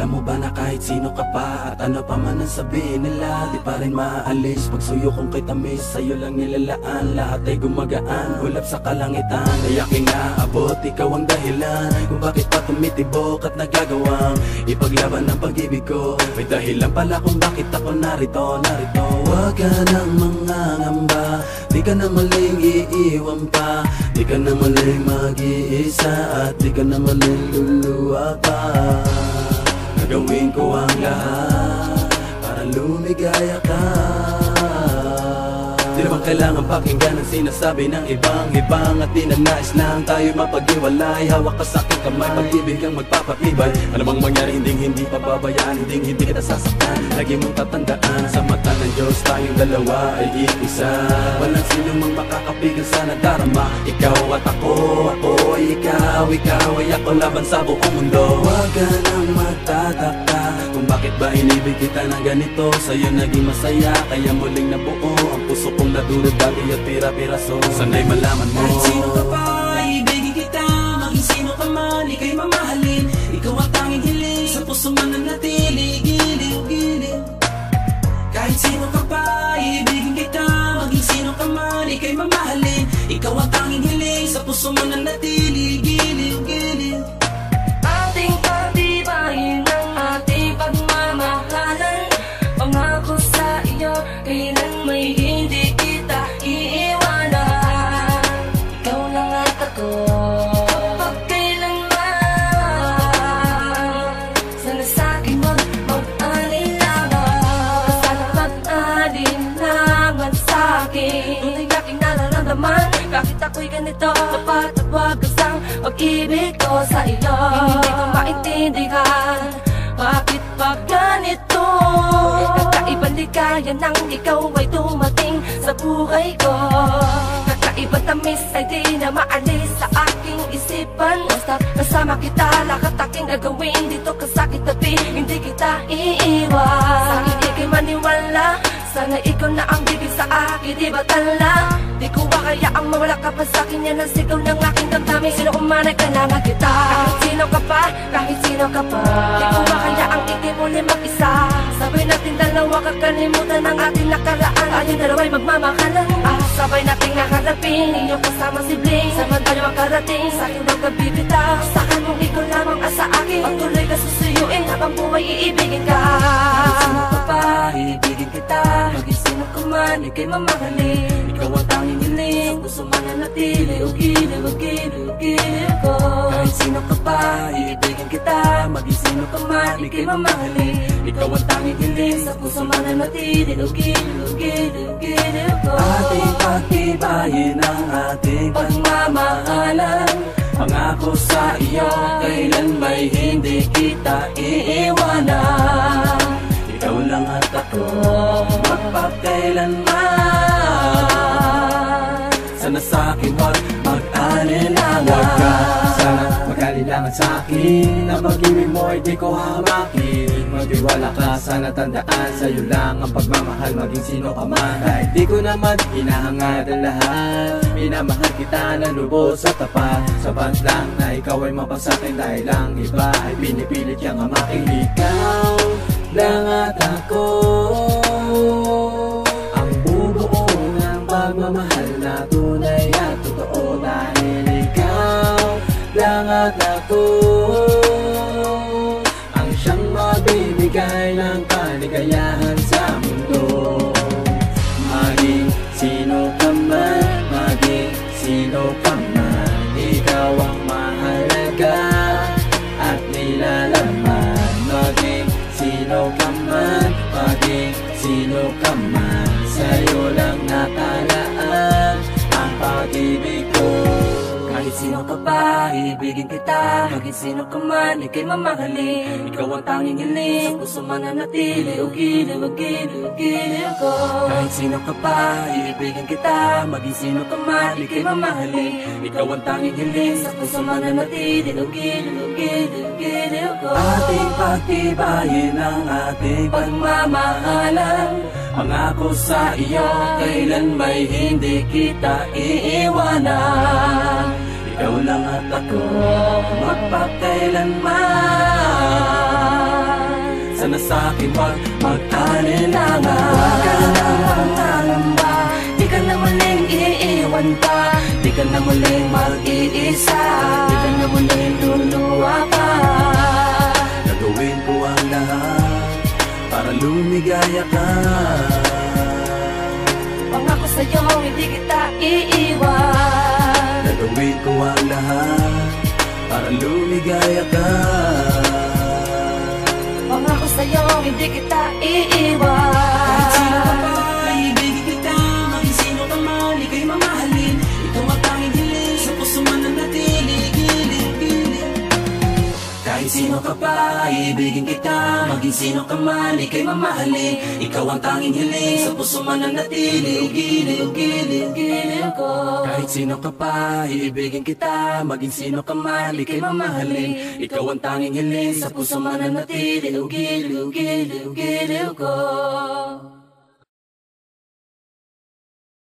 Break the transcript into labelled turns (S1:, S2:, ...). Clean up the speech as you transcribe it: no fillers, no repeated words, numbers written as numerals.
S1: Alam mo ba na kahit sino ka pa at ano pa man ang sabihin nila, di pa rin maaalis pagsuyo kong kay tamis. Sa'yo lang nilalaan, lahat ay gumagaan, hulap sa kalangitan. Ay aking naabot, ikaw ang dahilan kung bakit pa tumitibok at nagagawang ipaglaban ng pag-ibig ko. May dahilan pala kung bakit ako narito. Huwag ka nang mangangamba, di ka na maling iiwan pa, di ka na maling mag-iisa, at di ka na maling luluwa pa. Gagawin ko ang lahat para lumigaya ka. Di naman kailangan pakinggan ang sinasabi ng ibang at di na nais lang tayo mapag-iwalay. Hawak ka sa aking kamay, pag-ibig ang magpapatibay. Ano mang mangyari, hindi pababayaan, hindi kita sasaktan. Lagi mong tatandaan, sa mata ng Diyos tayong dalawa ay iisa. Walang sino mang makakapigil sa nadarama. Ikaw at ako ay ikaw ay ako, laban sa buong mundo. Huwag ka nang magtataka kung bakit ba inibig kita ng ganito. Sa'yo naging masaya, kaya muling nabuo ang puso kong nadurog dati at pira-piraso. Sana'y malaman mo,
S2: kahit sino ka pa, ibigin kita. Maging sino ka man, ika'y mamahalin. Ikaw ang tanging hiling, sa puso man nanatili. Giliw. Kahit sino ka pa, ibigin kita. Maging sino ka man, ika'y mamahalin. Ikaw ang tanging hiling, sa puso man nanatili. Giliw.
S3: Ating pagtibayin ang ating pagmamahalan. Pangako sa iyo, kailan may hindi kita iiwanan. Ikaw lang at ako, kapag kailanman. Sana sa'kin wag mag-alinlangan. Sana mag-alinlangan sa'kin. Tunay aking nararamdaman, bakit ako'y ganito? Napatawag ang pag-ibig ko sa iyo. Hindi ko maintindihan, bakit pa ganito? Kakaibang ligaya nang ikaw ay dumating sa buhay ko. Kakaibang tamis ay di na maalis sa aking isipan. Basta kasama kita, lahat aking gagawin dito ka sa kitabi, hindi kita iiwan. Sa akin ika'y maniwala, sana ikaw na ang bibig sa akin, di ba tala? Di ko ba kaya ang mawala ka pa sa'kin, yan ang sigaw ng aking damdamin. Sino kumanay, kailangan kita. Kahit sino ka pa, di ko ba kaya ang ikay muli mag-isa. Sabay natin dalawa, kakalimutan ang ating nakaraan. Ating dalawa'y magmamakalan, sabay nating nakarapin. Inyong kasama si Bling, sama tayo makarating. Sa'kin huwag ka bibitaw, sa'kin mong ikaw lamang sa akin. Patuloy ka susuyuin, habang buhay iibigin ka.
S2: Kahit sino ka pa, iibigin kita. Maging sino ka man, ika'y mamahalin. Ikaw ang tanging hiling, sa puso man nanatili. Giliw ko. Kahit sino ka pa, iibigin kita. Maging sino ka man, ika'y mamahalin. Ikaw ang tanging hiling, sa puso man nanatili. Giliw ko. Ating pagtibayin ang ating pagmamahalan. Pangako sa iyo, kailan may hindi kita iiwanan. Ikaw lang at ako, magpakailanman. Sana sa'kin wag mag-alinlangan.
S1: huwag ka sana mag-alinlangan sa'kin. Ang pag-ibig mo ay di ko hamakin. Magtiwala ka, sana tandaan, sa'yo lang ang pagmamahal, maging sino ka man. Kahit di ko naman hinahangad ang lahat, minamahal kita na lubos at tapat. Sapat lang na ikaw ay mapasakin, dahil ang iba ay pinipilit kang hamakin. Ikaw lang at ako ang bubuo ng pagmamahal na tunay at totoo. Dahil ikaw lang at ako ang siyang magbibigay ng kaligayahan sa mundo. Maging sino ka man, ikaw ang mahalaga at nilalaman. Maging sino ka man, sa'yo lang nakalaan ang pag-ibig ko.
S2: Kahit sino ka pa, iibigin kita. Maging sino ka man, ika'y mamahalin. Ikaw ang tanging hiling, sa puso man nanatili. Giliw ko. Kahit sino ka pa, iibigin kita. Maging sino ka man, ika'y mamahalin. Ikaw ang tanging hiling, sa puso man nanatili. Giliw ko. Ating pagtibayin ang ating pagmamahalan. Pangako sa iyo, kailan may hindi kita iiwanan. Ikaw lang at ako, magpakailanman.
S1: Sana sa'kin wag mag-alinlangan.
S3: Huwag ka nang mangangamba, di ka na muling iiwan pa, di ka na muling mag-iisa, di ka na muling luluwa pa.
S1: Gagawin ko ang lahat para lumigaya ka.
S3: Pangako sa'yo, hindi kita iiwan.
S1: Gagawin ko ang lahat para lumigaya ka.
S3: Pangako sa'yo, hindi kita iiwan.
S2: Kahit sino ka pa, ibigin kita. Maging sino ka man, ika'y mamahalin. Ikaw ang tanging hiling, sa puso mananatili. Kahit sino ka pa, ibigin kita. Maging sino ka man, ika'y mamahalin. Ikaw ang tanging hiling, sa puso mananatili. Giliw ko.
S1: Kahit sino ka pa, iibigin kita. Maging sino ka man, ika'y mamahalin. Ikaw ang tanging hiling, sa puso mananatili.
S3: Giliw ko.